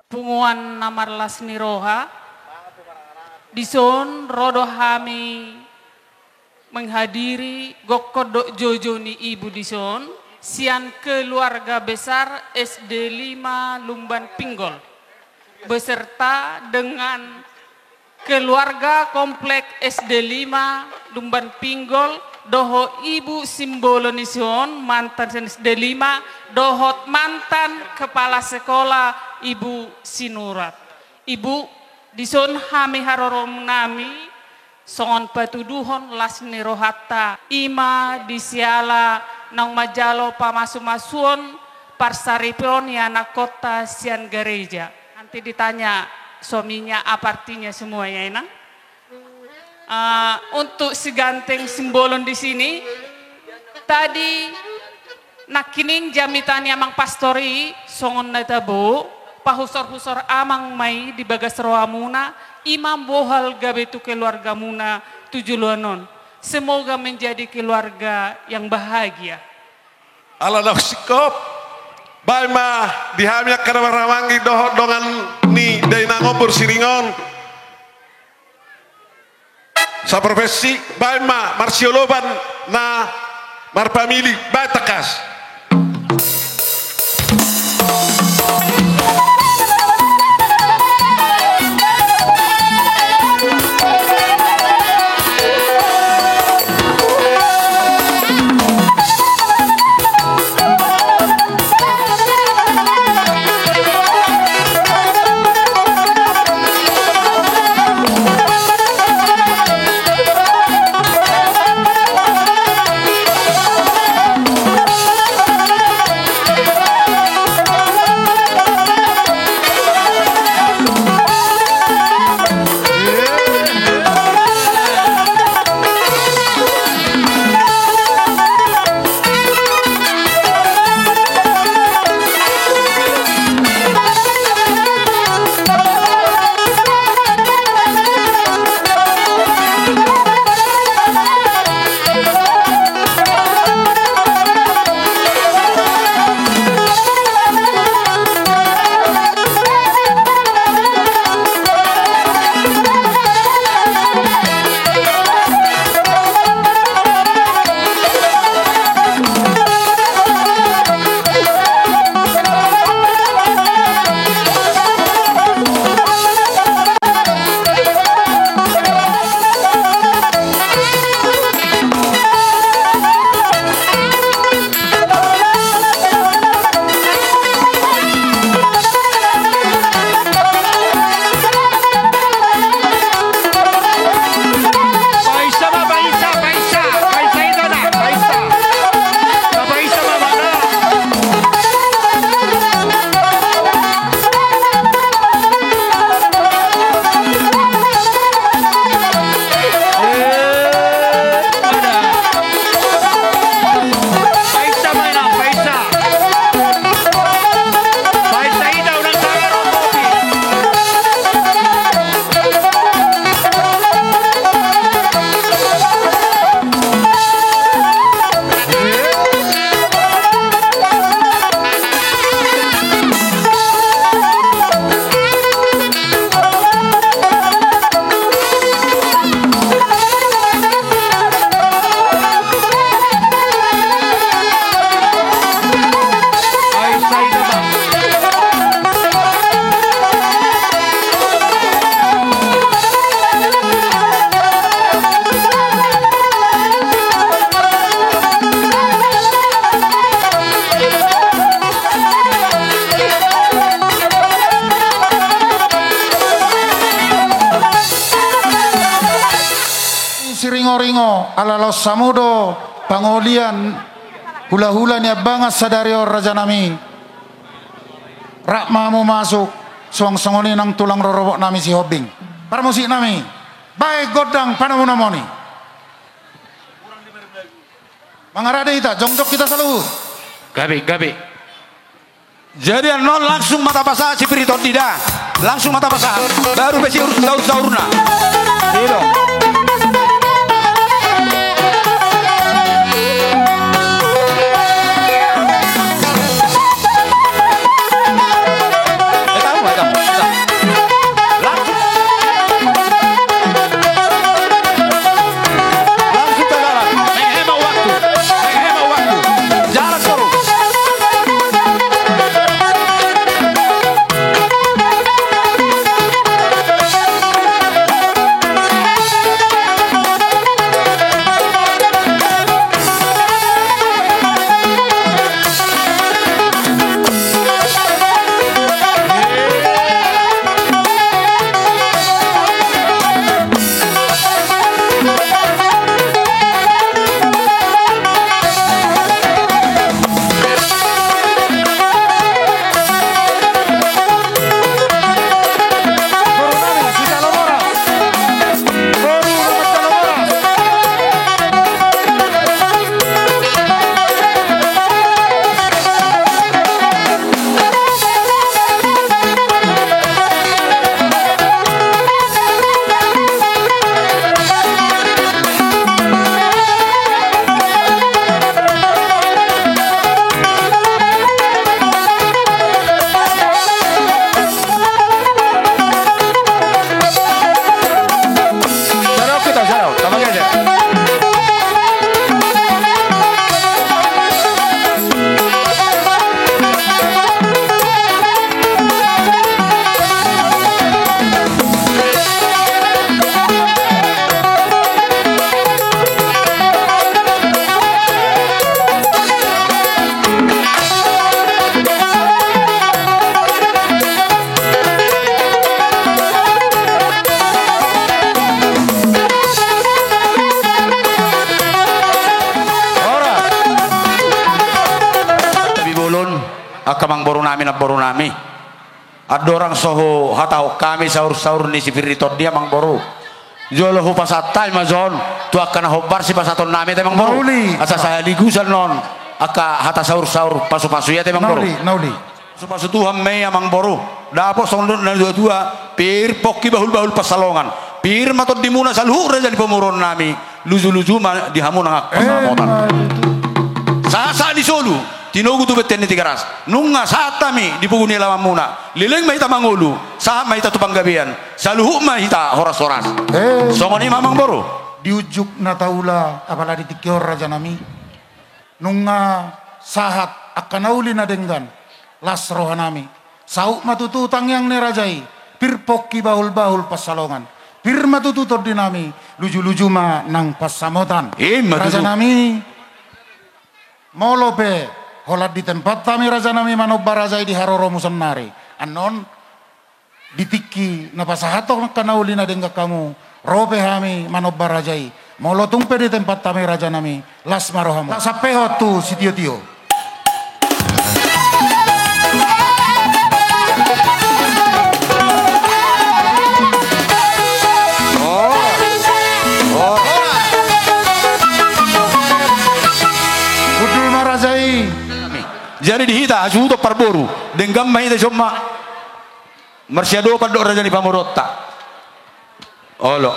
punguan namarlas ni roha dison rodo hami menghadiri gokodok jojo ni ibu dison sian keluarga besar SD 5 Lumban Pinggol beserta dengan keluarga komplek SD 5 Lumban Pinggol doho ibu simbolo nison mantan SD 5 dohot mantan kepala sekolah ibu Sinurat ibu dison hami harorom nami songon patuduhon lasni rohata ima disiala nang majalo pamasu-masuon parsaripion ya anak kota sian gereja. Nanti ditanya suaminya apa artinya semuanya enang. Untuk si ganteng simbolon di sini tadi nakining jamitan amang pastori songon natabu pahusor-husor amang mai di bagas roamuna imam bohal gabetu keluarga muna tujuluanon. Semoga menjadi keluarga yang bahagia. Allah dah sikop. Baik mah dihamnya kada maramangi dohot dongan ni dari nangobur siringon. Sa profesi baik mah marsioloban na marpamili baik takas. Ringo-ringo ala los samudo pangolian hula-hula ni bangas sadario raja nami rakmamu masuk suang-songoni nang tulang rorobok nami si hobing para musik nami baik godang panamunamoni mangarade kita jongdok kita selalu gabe jadi non langsung mata basah cipiriton tidak langsung mata basah baru besi urus daur-daurna gitu. Tahu nami na boru nami. Ada orang soho hatau kami sahur-sahur ni si Firito dia mang boru. Jolo ho pasatay mazon tu akan hobar si pasaton nami temang boru. Nauli. Asa saya ligusan non aka hata sahur-sahur pasu-pasu ya temang boru. Nauli. Pasu Tuhan may amang boru. Dapo song na dua-dua pir pokki bahul-bahul pasalongan. Pir matot di muna sa luhur jadi pemuron nami. Luzu-luzu di hamun ang pasamotan. Sa di Solo tinugu tu beten ni tigaras nunga sata mi di puguni lawan muna lileng mahita mangulu sa mahita tupang gabian saluhu mahita horas-horas songoni mamang boru Diujuk na taula apala di tikior raja nami nunga sahat akan nauli na denggan las roha nami sauk matututang yang ni rajai pirpokki bahul-bahul pasalongan pir matututod di nami luju-luju ma nang pasamotan raja nami molope holat di tempat kami raja nami manobba rajai di haroro musannari anon ditiki napasahatok kanauli na dengga kamu rope hami manobba rajai molo tungpe di tempat kami raja nami las marohamu tak sapeho tu si tio-tio jadi dihita asuto parboru denggam mahita somma marsiado padok raja ni pamorotta olo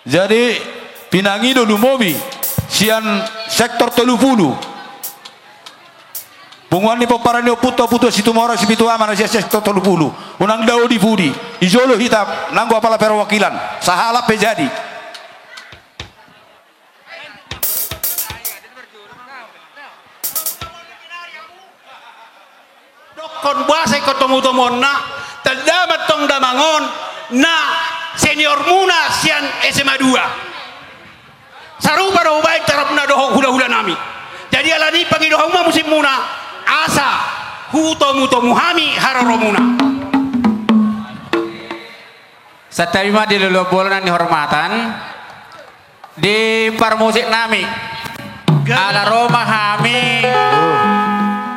jadi pinangido lumobi sian sektor telupulu punguan ni paparani puto situ mora situ amana sia sektor telupulu unang dao di pudi ijolo hita nanggo apala perwakilan sahala pejadi kon buasay ko tumutumon na tadamat tong damangon na senior muna siyan SMA 2 sarupa na ubay tarap na dohong hula-hula nami jadi alani pangidohong ma musim muna asa huto-muto muhami hararo muna sa terima di lulubulan ni hormatan di parmusik nami ala Roma hami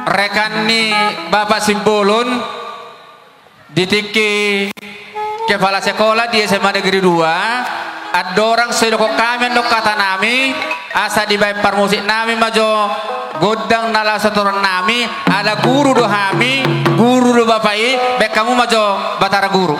rekan ni Bapak Simbolon ditiki kepala sekolah di SMA Negeri 2 ada orang sedokok kami dok kata nami asa di bayi parmusik nami majo godang nala setoran nami ada guru do hami guru do bapak i baik kamu majo batara guru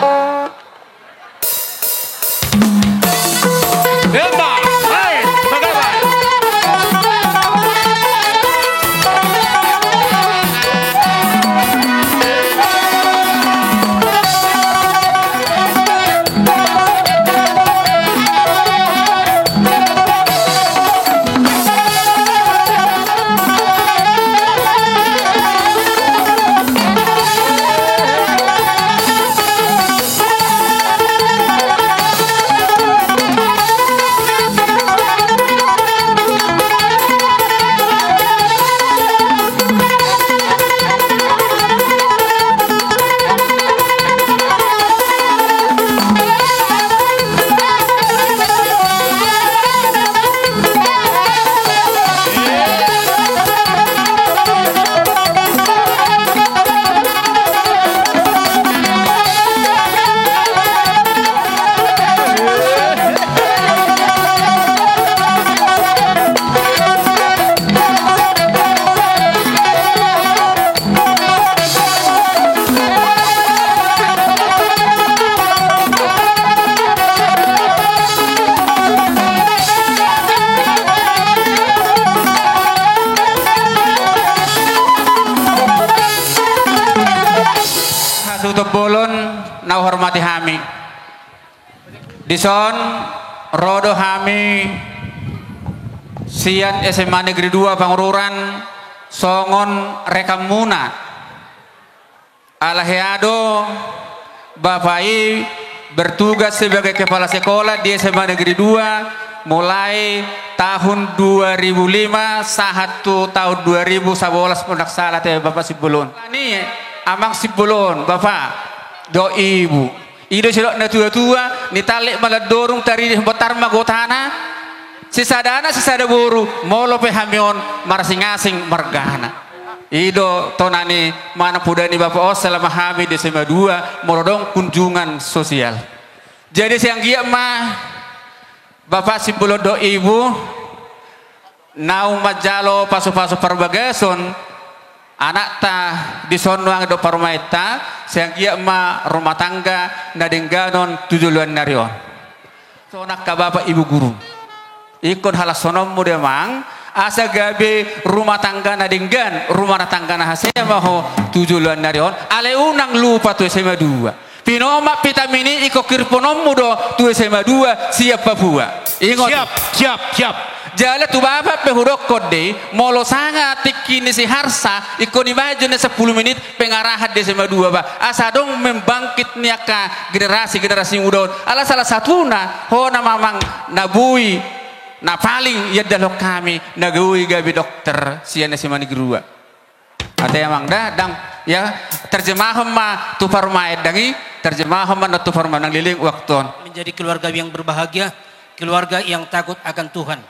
Bolon na hormati hami dison rodo hami sian SMA Negeri 2 Pangururan songon rekam muna alaheado bapai bertugas sebagai kepala sekolah di SMA Negeri 2 mulai tahun 2005 sahatu tahun 2011 pundak salah teh Bapak Simbolon ini amang Simbolon bapak do ibu ido silok na tua-tua ni talik maladorong tari botar magotana sisadana sisada buru molo pe hamion marasing-asing margana Ido tonani mana pudani Bapak O selama kami di SMA 2 merodong kunjungan sosial. Jadi siang gia mah Bapak Simpulodo Ibu nau majalo pasu-pasu perbagason anak ta di sonuang do parmaita siang gia mah rumah tangga nadengganon tujuan narion. So nak ka Bapak Ibu guru ikut halas sonom muda mang asa gabe rumah tangga nadenggan rumah tangga nahasenya maho tujuan narion ale unang lupa tu SMA 2 pinoma vitamini iko kirponom mudo tu SMA 2 siap Papua ingot Siap. jala tu bapak pehurok kode molo sangat tikini si harsa iko ni maju na 10 menit pengarahan di SMA 2 ba asa dong membangkit niaka generasi muda ala salah satuna ho na mamang nabui na paling yadalok kami nagawi gabi dokter siya na si Manigrua ate emang dadang ya terjemahan ma tu parmaed dangi terjemahan ma na tu parma nang liling wakton menjadi keluarga yang berbahagia, keluarga yang takut akan Tuhan.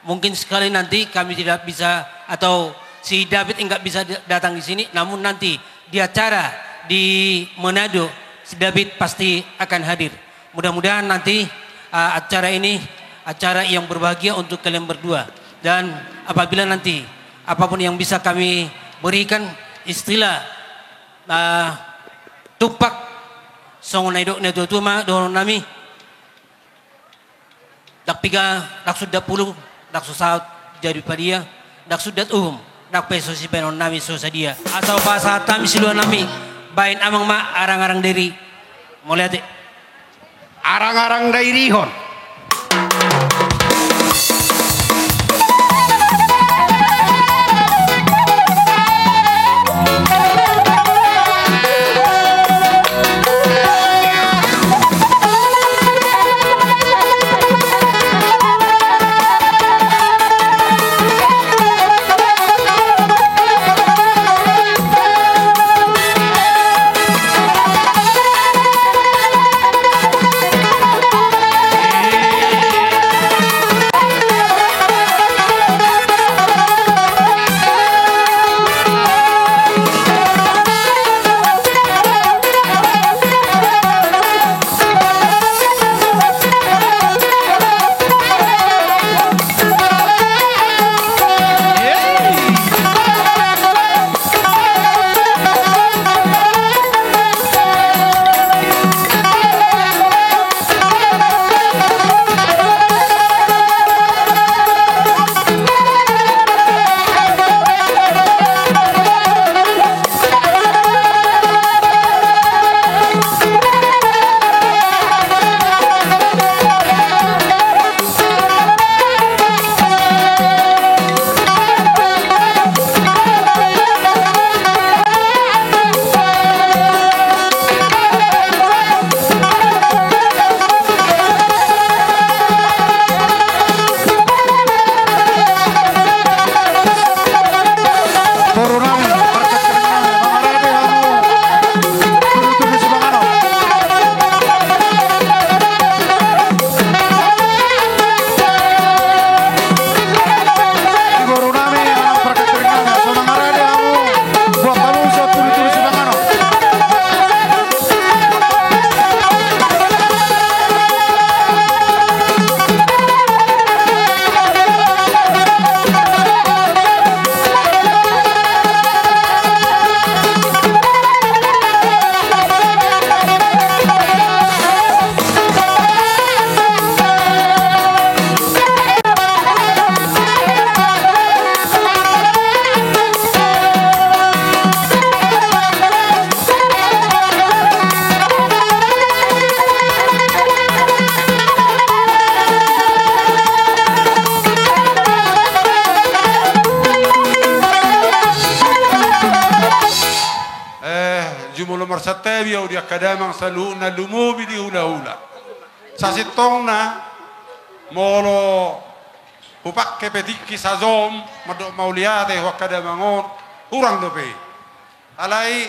Mungkin sekali nanti kami tidak bisa atau si David enggak bisa datang di sini, namun nanti di acara di Manado si David pasti akan hadir. Mudah-mudahan nanti acara ini acara yang berbahagia untuk kalian berdua, dan apabila nanti apapun yang bisa kami berikan istilah tupak song naidok na tutuma doon nami dakpiga daksudat puluh daksusaut jadi padia daksudat dakpeso si penon nami so sadia asal bahasa tami siluan nami bain amang ma arang-arang dari mulai Arang-arang dairihon. Marsatebiau dia kadamang salu na lumubi di hula-hula. Sasitong na molo hupak kepetiki sazom madok mauliate wa kadamangon urang dope. Alai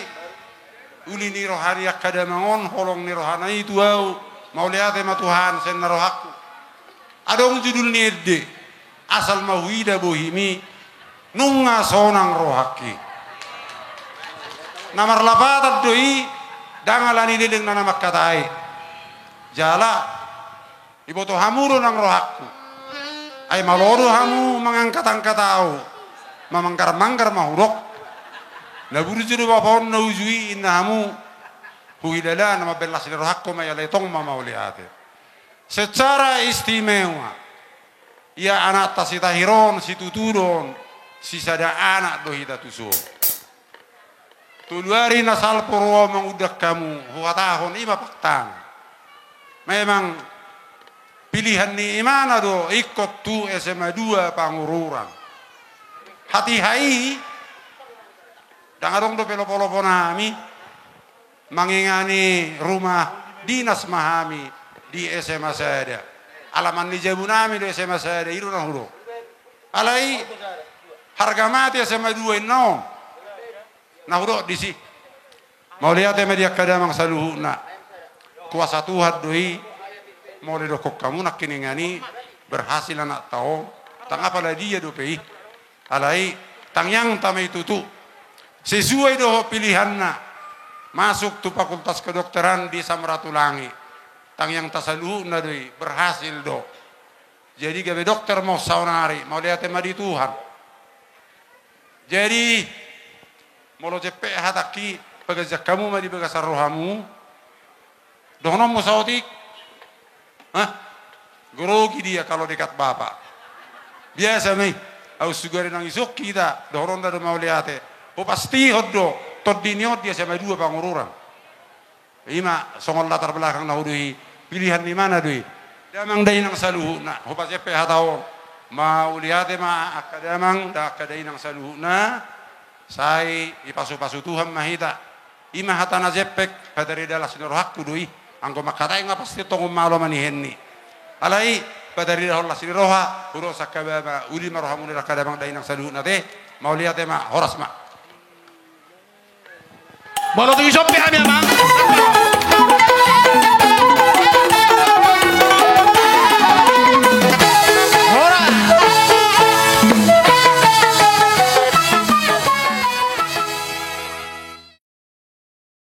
uli ni rohani kadamangon holong ni rohani itu au mauliate matuhan sen rohaku. Adong judul ni edde asal mawida bohimi nunga sonang rohaki. namar lapata doi dangalani liling na namak katai jala iboto hamuro nang rohakku ay malodo hamu mangangkat-angkat tau mamangkar-mangkar mahurok naburu juru bapon naujui inna hamu huilala nama belas ni rohakku mayaletong mamauliate secara istimewa ia anak tasitahiron situturun sisada anak dohita tuso tuluari nasal purwo mengudak kamu huatahon ima paktan memang pilihan ni imana do ikut tu SMA 2 pangururan hati hai dangarong do pelopolopo nami mangingani rumah dinas mahami di SMA saya alaman ni jabu nami do SMA saya iru na huro alai harga mati SMA 2 no nah huro di si mau lihat media kadamang saluhuna kuasa Tuhan doi mau didokok kamu nak kiningani berhasil anak tahu tang apa lagi dia dopei alai tang yang tamai tutu sesuai do pilihanna masuk tu fakultas kedokteran di Samratulangi tang yang tasaluhuna doi berhasil do jadi gawe dokter mau saunari mau lihat di Tuhan jadi molo jepe hataki pagajak kamu madi bagasar rohamu dohnom musautik grogi dia kalau dekat bapak biasa nih aus sugari nang isuk kita dohron da mau liate o pasti hoddo todiniot dia sama 2 pangururan ima songol latar belakang naudui pilihan di mana dui damang dai nang saluhuna ho pas jepe hatao mau liate ma akadamang da akadai nang saluhuna sai ipasu-pasu Tuhan mahita ima hatana jepek padari dalas norohakku doi angko makatai nga pasti tong malo manihenni alai padari Allah sini roha huro sakababa uli marhamun rakadamang dainang saluhna te mau lihat ma horas ma Bolo tu isop ya, mang.